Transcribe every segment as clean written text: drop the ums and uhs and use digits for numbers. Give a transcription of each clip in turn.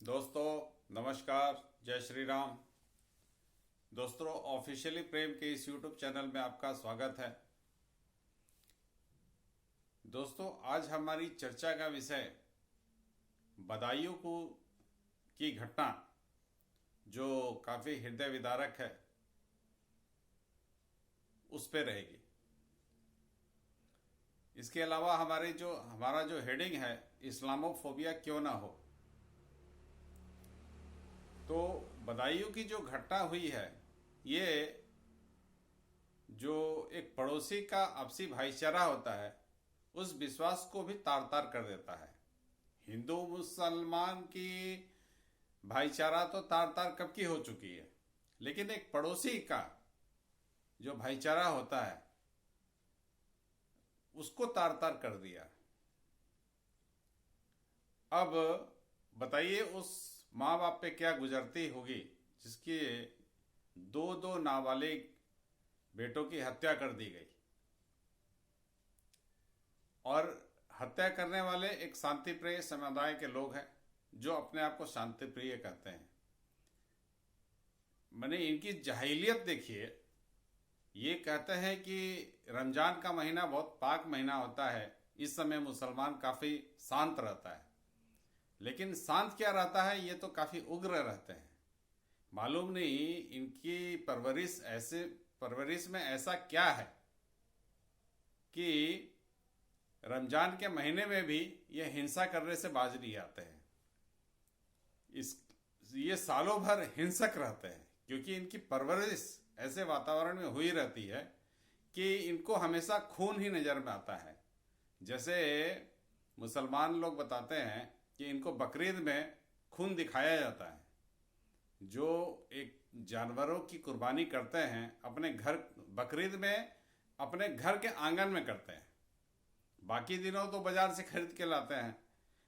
दोस्तों नमस्कार, जय श्री राम। दोस्तों, ऑफिशियली प्रेम के इस यूट्यूब चैनल में आपका स्वागत है। दोस्तों, आज हमारी चर्चा का विषय बदायूं की घटना, जो काफ़ी हृदय विदारक है, उस पे रहेगी। इसके अलावा हमारा जो हेडिंग है, इस्लामोफोबिया क्यों ना हो। तो बदायूं की जो घटना हुई है, ये जो एक पड़ोसी का आपसी भाईचारा होता है, उस विश्वास को भी तार तार कर देता है। हिंदू मुसलमान की भाईचारा तो तार तार कब की हो चुकी है, लेकिन एक पड़ोसी का जो भाईचारा होता है, उसको तार तार कर दिया। अब बताइए उस माँ बाप पे क्या गुजरती होगी जिसके दो दो नाबालिग बेटों की हत्या कर दी गई, और हत्या करने वाले एक शांति प्रिय समुदाय के लोग हैं जो अपने आप को शांति प्रिय कहते हैं। मैंने इनकी जाहिलियत देखिए। ये कहते हैं कि रमजान का महीना बहुत पाक महीना होता है, इस समय मुसलमान काफ़ी शांत रहता है। लेकिन शांत क्या रहता है, ये तो काफ़ी उग्र रहते हैं। मालूम नहीं इनकी परवरिश में ऐसा क्या है कि रमजान के महीने में भी ये हिंसा करने से बाज नहीं आते हैं। ये सालों भर हिंसक रहते हैं, क्योंकि इनकी परवरिश ऐसे वातावरण में हुई रहती है कि इनको हमेशा खून ही नज़र में आता है। जैसे मुसलमान लोग बताते हैं कि इनको बकरीद में खून दिखाया जाता है। जो एक जानवरों की कुर्बानी करते हैं अपने घर, बकरीद में अपने घर के आंगन में करते हैं। बाकी दिनों तो बाजार से खरीद के लाते हैं,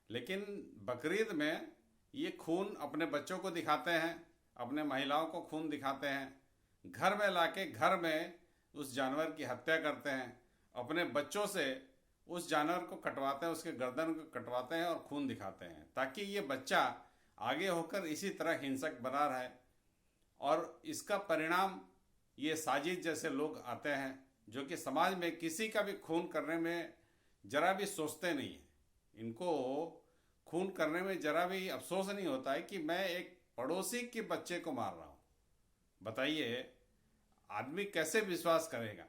लेकिन बकरीद में ये खून अपने बच्चों को दिखाते हैं, अपने महिलाओं को खून दिखाते हैं, घर में लाके घर में उस जानवर की हत्या करते हैं, अपने बच्चों से उस जानवर को कटवाते हैं, उसके गर्दन को कटवाते हैं और खून दिखाते हैं, ताकि ये बच्चा आगे होकर इसी तरह हिंसक बना रहे। और इसका परिणाम ये साजिद जैसे लोग आते हैं जो कि समाज में किसी का भी खून करने में जरा भी सोचते नहीं है। इनको खून करने में जरा भी अफसोस नहीं होता है कि मैं एक पड़ोसी के बच्चे को मार रहा हूँ। बताइए आदमी कैसे विश्वास करेगा?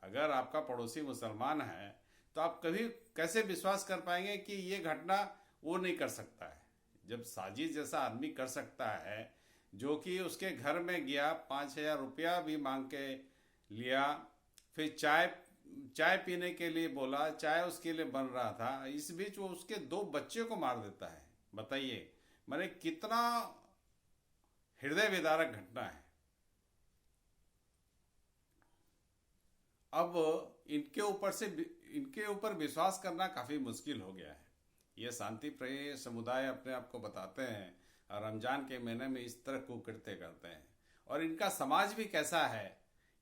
अगर आपका पड़ोसी मुसलमान है तो आप कभी कैसे विश्वास कर पाएंगे कि ये घटना वो नहीं कर सकता है, जब साजिद जैसा आदमी कर सकता है, जो कि उसके घर में गया, 5,000 रुपया भी मांग के लिया, फिर चाय पीने के लिए बोला, चाय उसके लिए बन रहा था, इस बीच वो उसके 2 बच्चे को मार देता है। बताइए मैंने कितना हृदय विदारक घटना है। अब इनके ऊपर विश्वास करना काफ़ी मुश्किल हो गया है। ये शांति प्रिय समुदाय अपने आप को बताते हैं और रमजान के महीने में इस तरह कुकृत्य करते हैं। और इनका समाज भी कैसा है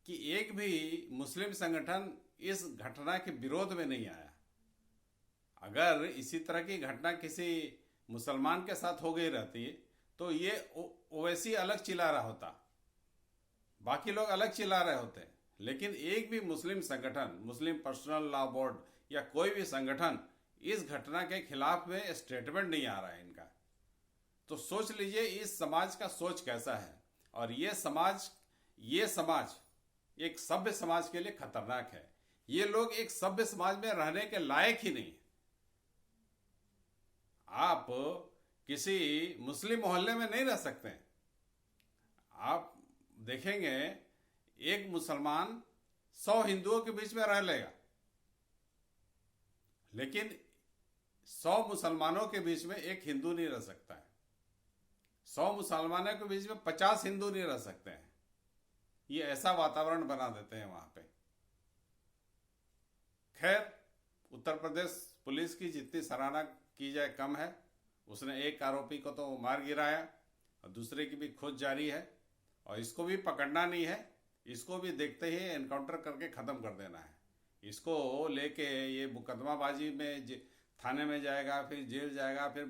कि एक भी मुस्लिम संगठन इस घटना के विरोध में नहीं आया। अगर इसी तरह की घटना किसी मुसलमान के साथ हो गई रहती तो ये ओवैसी अलग चिल्ला रहा होता, बाकी लोग अलग चिल्ला रहे होते, लेकिन एक भी मुस्लिम संगठन, मुस्लिम पर्सनल लॉ बोर्ड या कोई भी संगठन इस घटना के खिलाफ में स्टेटमेंट नहीं आ रहा है इनका। तो सोच लीजिए इस समाज का सोच कैसा है। और ये समाज एक सभ्य समाज के लिए खतरनाक है। ये लोग एक सभ्य समाज में रहने के लायक ही नहीं है। आप किसी मुस्लिम मोहल्ले में नहीं रह सकते। आप देखेंगे एक मुसलमान 100 हिंदुओं के बीच में रह लेगा, लेकिन 100 मुसलमानों के बीच में एक हिंदू नहीं रह सकता है। 100 मुसलमानों के बीच में 50 हिंदू नहीं रह सकते हैं। ये ऐसा वातावरण बना देते हैं वहां पे। खैर, उत्तर प्रदेश पुलिस की जितनी सराहना की जाए कम है। उसने एक आरोपी को तो मार गिराया और दूसरे की भी खोज जारी है, और इसको भी पकड़ना नहीं है, इसको भी देखते ही एनकाउंटर करके ख़त्म कर देना है। इसको लेके ये मुकदमाबाजी में थाने में जाएगा, फिर जेल जाएगा, फिर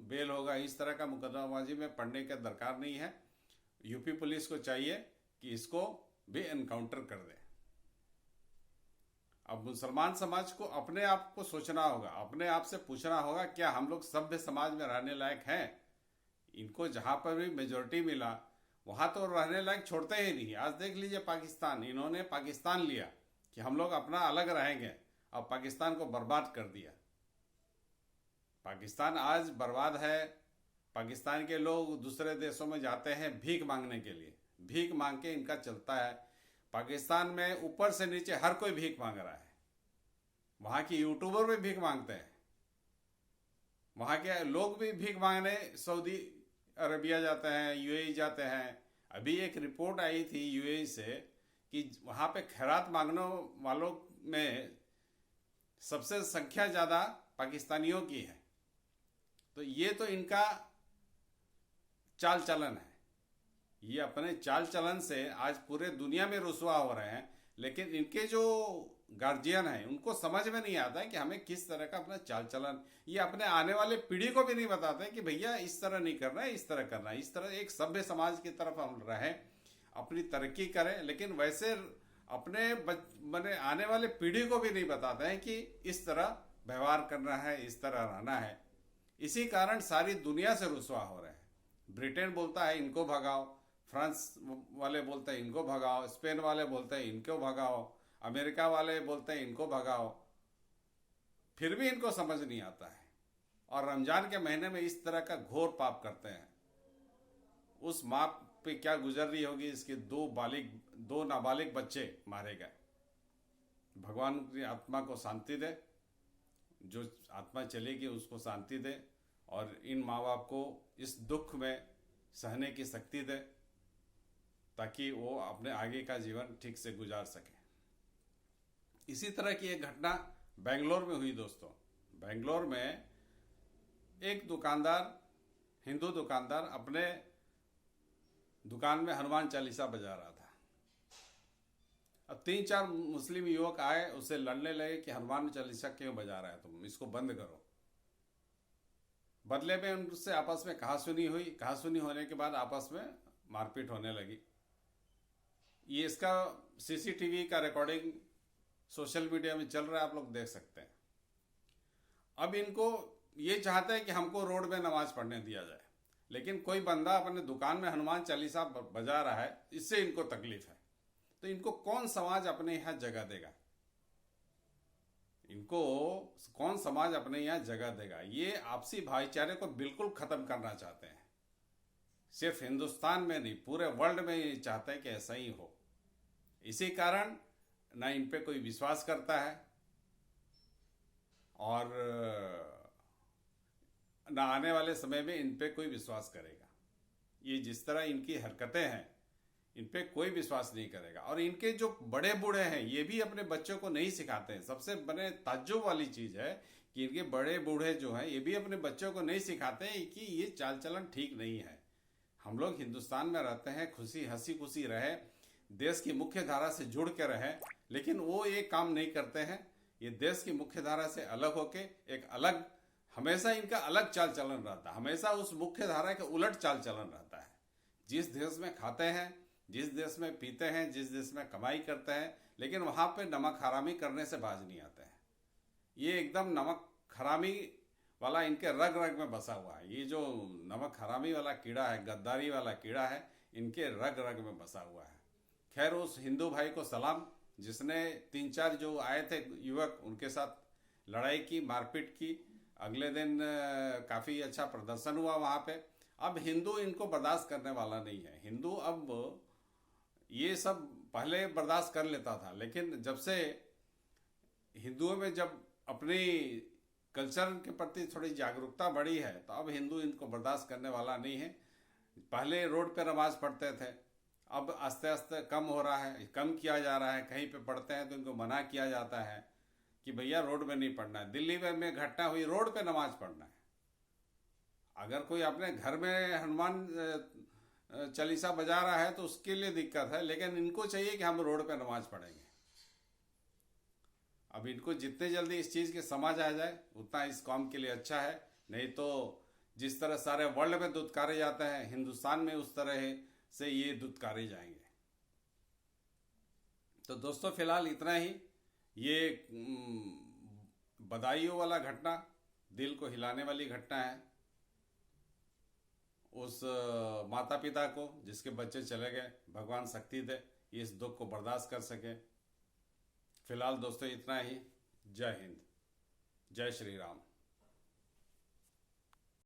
बेल होगा। इस तरह का मुकदमाबाजी में पड़ने का दरकार नहीं है। यूपी पुलिस को चाहिए कि इसको भी एनकाउंटर कर दे। अब मुसलमान समाज को अपने आप को सोचना होगा, अपने आप से पूछना होगा, क्या हम लोग सभ्य समाज में रहने लायक हैं? इनको जहां पर भी मेजोरिटी मिला वहां तो रहने लायक छोड़ते ही नहीं। आज देख लीजिए पाकिस्तान, इन्होंने पाकिस्तान लिया कि हम लोग अपना अलग रहेंगे, और पाकिस्तान को बर्बाद कर दिया। पाकिस्तान आज बर्बाद है। पाकिस्तान के लोग दूसरे देशों में जाते हैं भीख मांगने के लिए, भीख मांग के इनका चलता है। पाकिस्तान में ऊपर से नीचे हर कोई भीख मांग रहा है। वहां के यूट्यूबर भी भीख मांगते हैं, वहां के लोग भी भीख मांगने सऊदी अरबिया जाते हैं, यूएई जाते हैं। अभी एक रिपोर्ट आई थी यूएई से कि वहां पे खैरात मांगने वालों में सबसे संख्या ज्यादा पाकिस्तानियों की है। तो ये तो इनका चाल चलन है। ये अपने चाल चलन से आज पूरे दुनिया में रुसवा हो रहे हैं। लेकिन इनके जो गार्जियन हैं उनको समझ में नहीं आता है कि हमें किस तरह का अपना चाल चलन, ये अपने आने वाले पीढ़ी को भी नहीं बताते कि भैया इस तरह नहीं करना है, इस तरह करना है। इस तरह एक सभ्य समाज की तरफ हम रहें, अपनी तरक्की करें, लेकिन वैसे अपने बने आने वाले पीढ़ी को भी नहीं बताते हैं कि इस तरह व्यवहार करना है, इस तरह रहना है। इसी कारण सारी दुनिया से रुसवा हो रहे हैं। ब्रिटेन बोलता है इनको भगाओ, फ्रांस वाले बोलते हैं इनको भगाओ, स्पेन वाले बोलते हैं इनको भगाओ, अमेरिका वाले बोलते हैं इनको भगाओ, फिर भी इनको समझ नहीं आता है। और रमजान के महीने में इस तरह का घोर पाप करते हैं। उस माँ पे क्या गुजर रही होगी, इसके दो नाबालिग बच्चे मारे गए। भगवान की आत्मा को शांति दे, जो आत्मा चलेगी उसको शांति दे, और इन माँ बाप को इस दुख में सहने की शक्ति दे, ताकि वो अपने आगे का जीवन ठीक से गुजार सके। इसी तरह की एक घटना बेंगलोर में हुई दोस्तों। बेंगलोर में एक दुकानदार, हिंदू दुकानदार, अपने दुकान में हनुमान चालीसा बजा रहा था। अब 3-4 मुस्लिम युवक आए, उससे लड़ने लगे कि हनुमान चालीसा क्यों बजा रहा है, तुम इसको बंद करो। बदले में उनसे आपस में कहासुनी हुई। कहासुनी होने के बाद आपस में मारपीट होने लगी। ये इसका सीसीटीवी का रिकॉर्डिंग सोशल मीडिया में चल रहा है, आप लोग देख सकते हैं। अब इनको ये चाहते हैं कि हमको रोड में नमाज पढ़ने दिया जाए, लेकिन कोई बंदा अपने दुकान में हनुमान चालीसा बजा रहा है, इससे इनको तकलीफ है। तो इनको कौन समाज अपने यहाँ जगह देगा? इनको कौन समाज अपने यहाँ जगह देगा? ये आपसी भाईचारे को बिल्कुल खत्म करना चाहते हैं। सिर्फ हिंदुस्तान में नहीं, पूरे वर्ल्ड में ये चाहते हैं कि ऐसा ही हो। इसी कारण ना इन पे कोई विश्वास करता है, और ना आने वाले समय में इन पे कोई विश्वास करेगा। ये जिस तरह इनकी हरकतें हैं, इन पे कोई विश्वास नहीं करेगा। और इनके जो बड़े बूढ़े हैं ये भी अपने बच्चों को नहीं सिखाते हैं। सबसे बड़े ताज्जुब वाली चीज है कि इनके बड़े बूढ़े जो हैं ये भी अपने बच्चों को नहीं सिखाते हैं कि ये चाल चलन ठीक नहीं है। हम लोग हिंदुस्तान में रहते हैं, हंसी खुशी रहे, देश की मुख्य धारा से जुड़ के रहे, लेकिन वो ये काम नहीं करते हैं। ये देश की मुख्य धारा से अलग होके एक अलग, हमेशा इनका अलग चाल चलन रहता है, हमेशा उस मुख्य धारा के उलट चाल चलन रहता है। जिस देश में खाते हैं, जिस देश में पीते हैं, जिस देश में कमाई करते हैं, लेकिन वहां पे नमक हरामी करने से बाज नहीं आते हैं। ये एकदम नमक हरामी वाला इनके रग रग में बसा हुआ है। ये जो नमक हरामी वाला कीड़ा है, गद्दारी वाला कीड़ा है, इनके रग रग में बसा हुआ है। खैर, उस हिंदू भाई को सलाम जिसने 3-4 जो आए थे युवक, उनके साथ लड़ाई की, मारपीट की। अगले दिन काफी अच्छा प्रदर्शन हुआ वहां पे। अब हिंदू इनको बर्दाश्त करने वाला नहीं है। हिंदू अब ये सब पहले बर्दाश्त कर लेता था, लेकिन जब से हिंदुओं में जब अपनी कल्चर के प्रति थोड़ी जागरूकता बढ़ी है, तो अब हिंदू इनको बर्दाश्त करने वाला नहीं है। पहले रोड पे नमाज पढ़ते थे, अब आस्ते आस्ते कम हो रहा है, कम किया जा रहा है। कहीं पे पढ़ते हैं तो इनको मना किया जाता है कि भैया रोड में नहीं पढ़ना है। दिल्ली में घटना हुई, रोड पे नमाज पढ़ना है। अगर कोई अपने घर में हनुमान चालीसा बजा रहा है तो उसके लिए दिक्कत है, लेकिन इनको चाहिए कि हम रोड पे नमाज पढ़ेंगे। अब इनको जितने जल्दी इस चीज़ की समझ आ जाए उतना इस कौम के लिए अच्छा है। नहीं तो जिस तरह सारे वर्ल्ड में दुत्कारे जाते हैं, हिंदुस्तान में उस तरह से ये दुत्कारे जाएंगे। तो दोस्तों फिलहाल इतना ही। ये बदायूं वाला घटना दिल को हिलाने वाली घटना है। उस माता पिता को जिसके बच्चे चले गए, भगवान शक्ति दे इस दुख को बर्दाश्त कर सके। फिलहाल दोस्तों इतना ही। जय हिंद, जय श्री राम।